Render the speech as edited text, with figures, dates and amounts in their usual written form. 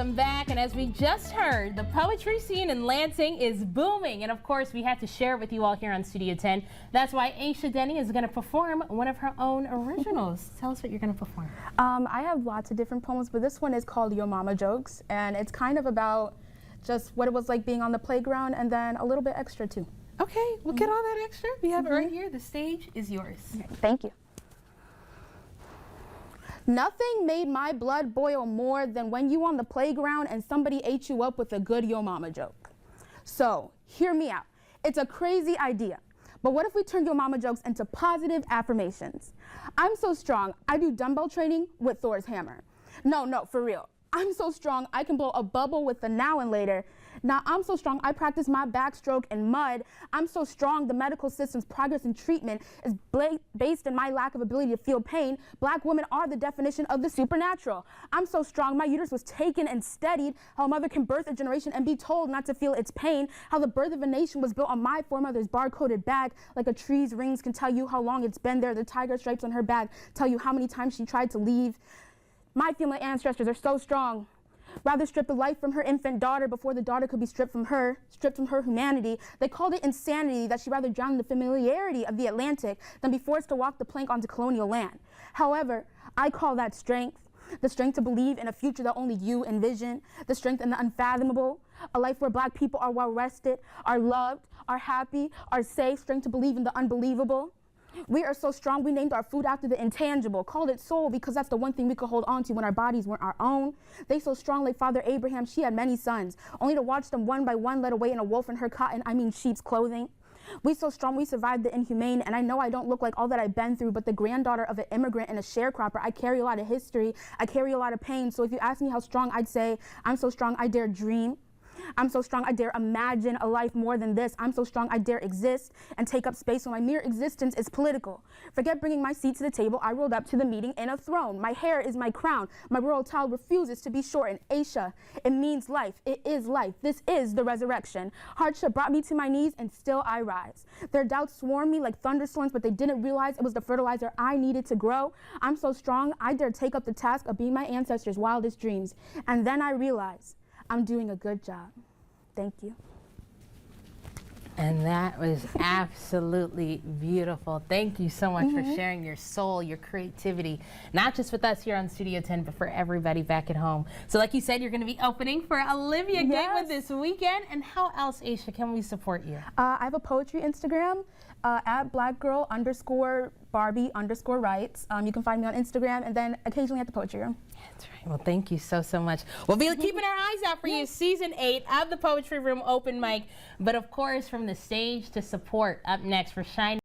Welcome back, and as we just heard, the poetry scene in Lansing is booming, and of course we had to share it with you all here on Studio 10. That's why Asha Denny is going to perform one of her own originals. Tell us what you're going to perform. I have lots of different poems, but this one is called Yo Momma Jokes, and it's kind of about just what it was like being on the playground and then a little bit extra too. Okay, we'll get all that extra. We have it right here. The stage is yours. Okay, thank you. Nothing made my blood boil more than when you on the playground and somebody ate you up with a good yo mama joke. So, hear me out. It's a crazy idea. But what if we turn yo mama jokes into positive affirmations? I'm so strong, I do dumbbell training with Thor's hammer. No, for real. I'm so strong, I can blow a bubble with the now and later. Now I'm so strong, I practice my backstroke in mud. I'm so strong, the medical system's progress in treatment is based in my lack of ability to feel pain. Black women are the definition of the supernatural. I'm so strong, my uterus was taken and steadied. How a mother can birth a generation and be told not to feel its pain. How the birth of a nation was built on my foremother's barcoded bag. Like a tree's rings can tell you how long it's been there. The tiger stripes on her back tell you how many times she tried to leave. My female ancestors are so strong. Rather strip the life from her infant daughter before the daughter could be stripped from her humanity. They called it insanity that she rather drown in the familiarity of the Atlantic than be forced to walk the plank onto colonial land. However, I call that strength. The strength to believe in a future that only you envision. The strength in the unfathomable. A life where black people are well rested, are loved, are happy, are safe. Strength to believe in the unbelievable. We are so strong, we named our food after the intangible, called it soul because that's the one thing we could hold on to when our bodies weren't our own. They so strong like Father Abraham, she had many sons, only to watch them one by one led away in a wolf in her cotton, sheep's clothing. We so strong, we survived the inhumane, and I know I don't look like all that I've been through, but the granddaughter of an immigrant and a sharecropper, I carry a lot of history, I carry a lot of pain, so if you ask me how strong, I'd say, I'm so strong, I dare dream. I'm so strong, I dare imagine a life more than this. I'm so strong, I dare exist and take up space when my mere existence is political. Forget bringing my seat to the table, I rolled up to the meeting in a throne. My hair is my crown, my royal towel refuses to be shortened. Asha, it means life, it is life, this is the resurrection. Hardship brought me to my knees and still I rise. Their doubts swarmed me like thunderstorms, but they didn't realize it was the fertilizer I needed to grow. I'm so strong, I dare take up the task of being my ancestors' wildest dreams. And then I realize I'm doing a good job. Thank you. And that was absolutely beautiful. Thank you so much for sharing your soul, your creativity, not just with us here on Studio 10, but for everybody back at home. So like you said, you're going to be opening for Olivia Gatewood this weekend. And how else, Asha, can we support you? I have a poetry Instagram at blackgirl_Barbie_writes. You can find me on Instagram and then occasionally at the poetry room. That's right. Well, thank you so much. We'll be keeping our eyes out for you. Season 8 of the Poetry Room open mic. But of course, from the stage to support, up next for Shine.